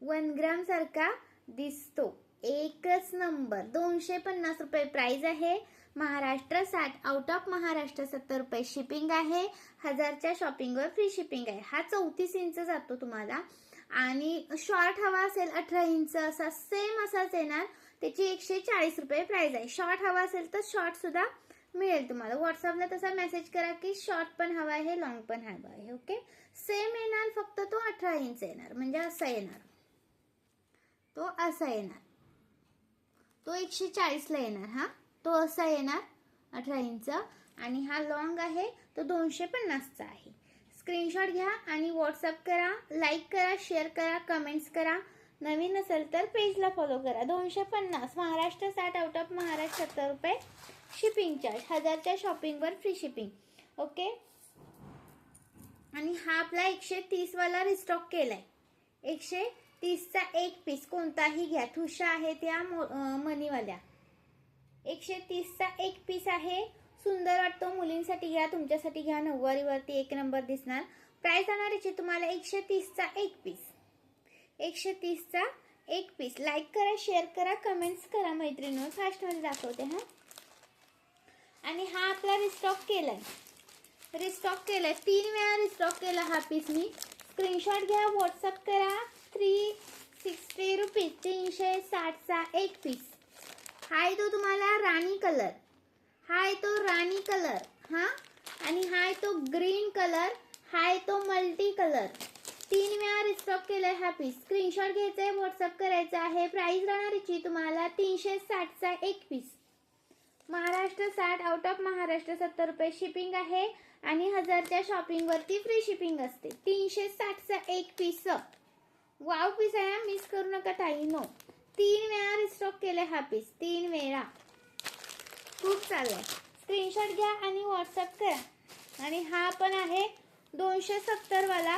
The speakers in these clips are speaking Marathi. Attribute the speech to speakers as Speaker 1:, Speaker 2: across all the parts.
Speaker 1: 1 ग्राम सारखा दिसतो. एकच नंबर. 250 रुपये प्राइस आहे. महाराष्ट्र 60, आउट ऑफ महाराष्ट्र 70 रुपये शिपिंग आहे. 1000च्या शॉपिंगवर फ्री शिपिंग आहे. हा 34 इंच जातो तुम्हाला. आणि शॉर्ट हवा असेल 18 इंच असा सेम असाच येणार. त्याची 140 रुपये प्राइस आहे. शॉर्ट हवा असेल तर शॉर्ट सुद्धा मिळेल तुम्हाला. व्हॉट्सअपला तसा मेसेज करा की शॉर्ट पण हवा आहे, लॉंग पण हवा आहे. ओके, सेम येणार, फक्त तो 18 इंच येणार. म्हणजे असा येणार, तो असा येणार, तो 140 ला येणार. हा तो असा येणार 18 इंच. आणि हा लॉंग आहे तो 250 चा आहे. स्क्रीनशॉट घ्या आणि व्हॉट्सअप करा, लाईक करा, शेअर करा, कमेंट्स करा. नवीन असेल तर पेजला फॉलो करा. 250, महाराष्ट्र 60, आउट ऑफ महाराष्ट्र 70 रुपये शिपिंग चार्ज. 1000च्या शॉपिंगवर फ्री शिपिंग. ओके, आणि हा आपला 130 वाला रिस्टॉक केलाय. 130चा एक पीस कोणताही घ्या. ठुशा आहे त्या मनीवाल्या. 130चा एक पीस आहे. सुंदर वाटतो. मुलींसाठी घ्या, तुमच्यासाठी घ्या. नऊवारीवरती एक नंबर दिसणार. प्राइस जाणार याची तुम्हाला 130चा एक पीस. 130चा एक पीस. लाईक करा, शेअर करा, कमेंट्स करा मैत्रिणी. फास्टमध्ये दाखवते हा. आणि हा आपला रिस्टॉक केलाय. 3 वेळा रिस्टॉक केला हा पीस मी. स्क्रीनशॉट घ्या, व्हॉट्सअप करा. 360 रुपीज. 360चा एक पीस. हाय तो तुम्हाला राणी कलर. हाय तो राणी कलर. हा, आणि हाय तो ग्रीन कलर. हाय तो मल्टी कलर. 3 वेळा रिस्टॉक केलाय हा पीस. स्क्रीनशॉट घ्यायचा आहे, व्हॉट्सअप करायचा आहे. प्राइस राहणार याची तुम्हाला 360चा एक piece. Maharashtra 60, out of Maharashtra 70 रुपये शिपिंग आहे. आणि 1000च्या शॉपिंगवरती फ्री शिपिंग असते. 360चा एक पीस. वाव पीस आहे, मिस करू नका ताई. नो, 3 वेळा रिस्टॉक केलाय हा पीस. 3 वेळा. खूप चालू आहे. स्क्रीनशॉट घ्या आणि व्हॉट्सअप करा. आणि हा पण आहे 270 वाला.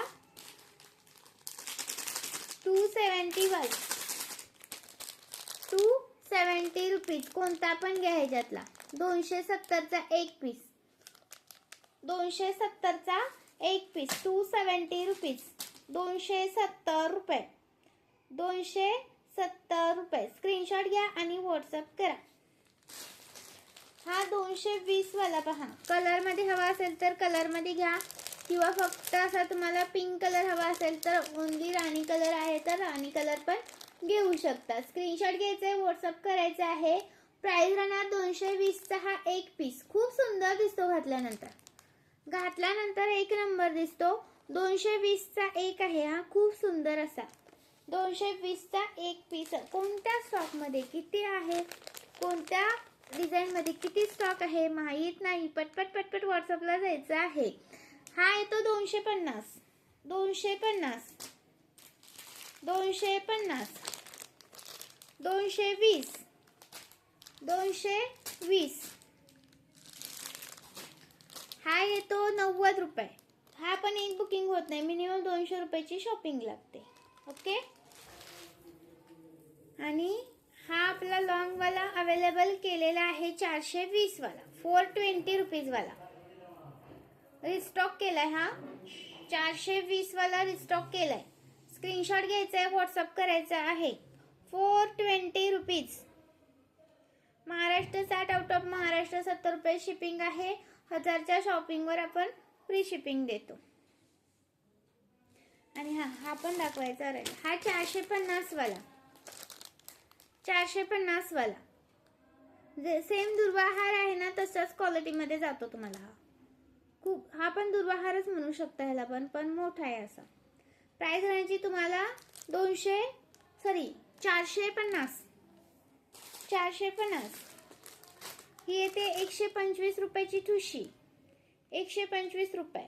Speaker 1: 270 रुपीज. कोणता पण घ्या ह्याच्यातला. 270चा एक पीस. 270चा एक पीस. 270 रुपीज. 270 रुपये. 270 रुपये. स्क्रीनशॉट घ्या आणि व्हॉट्सअप करा. हा 220 वाला पहा. कलर मध्ये हवा असेल तर कलर मध्ये घ्या, किंवा फक्त असा तुम्हाला पिंक कलर हवा असेल तर ओनली राणी कलर आहे तर राणी कलर पण घेऊ शकता. स्क्रीनशॉट घ्यायचा आहे, व्हॉट्सअप करायचा आहे. प्राइस राहणार 220चा हा एक पीस. खूप सुंदर दिसतो घातल्यानंतर. घातल्यानंतर एक नंबर दिसतो. 220चा एक आहे हा. खूप सुंदर असा 220चा एक पीस. कोणत्या स्टॉक मध्ये किती आहे, कोणत्या डिझाईन मध्ये किती स्टॉक आहे माहित नाही. पटपट पटपट व्हॉट्सअपला जायचं आहे. हा येतो 250. 250. 250. 220. 220. हा येतो 90 रुपये. हा पण एक बुकिंग होत नाही. मिनिमम 200 रुपयाची शॉपिंग लागते. ओके, आणि हा आपला लॉंग वाला अवेलेबल केलेला आहे 420 वाला. 420 रुपीज वाला रिस्टॉक केलाय हा. 420 वाला रिस्टॉक केलाय. स्क्रीनशॉट घ्यायचा आहे, व्हॉट्सअप करायचा आहे. 420 rupees. Maharashtra 60, out of Maharashtra 70 रुपये शिपिंग आहे. 1000च्या शॉपिंगवर आपण फ्री शिपिंग देतो. आणि हा पण दाखवायचा राहील. हा 450 वाला. 450 वाला जे सेम दुर्वाहार आहे ना तशाच क्वालिटी मध्ये जातो तुम्हाला हा. खूप, हा पण दुर्वाहारच म्हणू शकता ह्याला पण मोठा आहे असा. प्राइस राहायची तुम्हाला 450. 450. ही येते 125 रुपयाची ठुशी. 125 रुपये.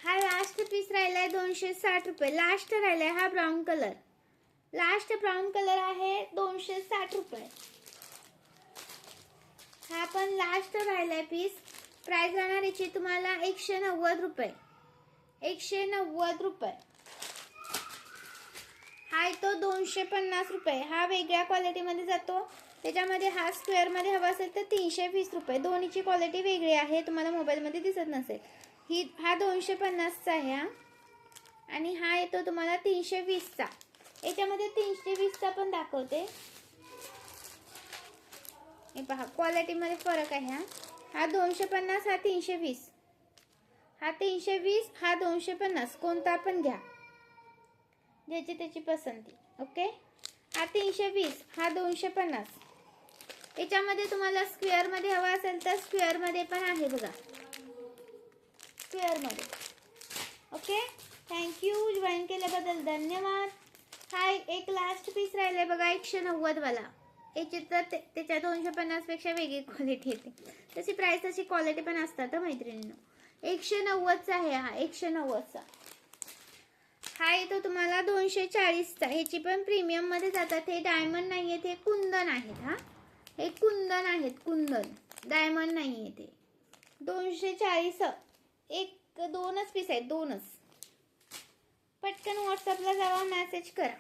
Speaker 1: हा लास्ट पीस राहिलाय 260 रुपये. लास्ट राहिलाय हा brown colour. Last brown colour आहे 260 रुपये. हा पण लास्ट राहिलाय पीस. प्राइस राहणार याची तुम्हाला 190 रुपये. 190 रुपये. हा तो 250 रुपये. हा वेगळ्या क्वालिटी मध्ये जातो. त्याच्यामध्ये हा स्क्वेअर मध्ये हवा असेल तर 320 रुपये. दोन्हीची क्वालिटी वेगळी आहे, तुम्हाला मोबाईल मध्ये दिसत नसेल. हा 250चा आहे हा. आणि हा येतो तुम्हाला 320चा. याच्यामध्ये 320चा पण दाखवते. हे पहा क्वालिटीमध्ये फरक आहे. हा 250, हा 320. हा 320, हा 250. कोणता पण घ्या, ज्याची त्याची पसंती. ओके. हा 320, हा 250. याच्यामध्ये तुम्हाला स्क्वेअरमध्ये हवा असेल तर स्क्वेअरमध्ये पण आहे बघा, स्क्वेअरमध्ये. ओके. थँक्यू. जॉईन केल्याबद्दल धन्यवाद. हा एक लास्ट पीस राहिले बघा, 190 वाला. याची तर त्याच्या 250 पेक्षा वेगळी क्वालिटी येते. तशी प्राइस तशी क्वालिटी पण असतात मैत्रिणींनो. 190चा आहे हा, 190चा. हा येतो तुम्हाला 240चा. ह्याची पण प्रीमियम मध्ये जातात. हे डायमंड नाही आहेत, हे कुंदन आहेत. हा हे कुंदन आहेत, कुंदन, डायमंड नाही आहे ते. 240. दोनच पीस आहेत, दोनच. पटकन व्हॉट्सअपला जावा, मेसेज करा.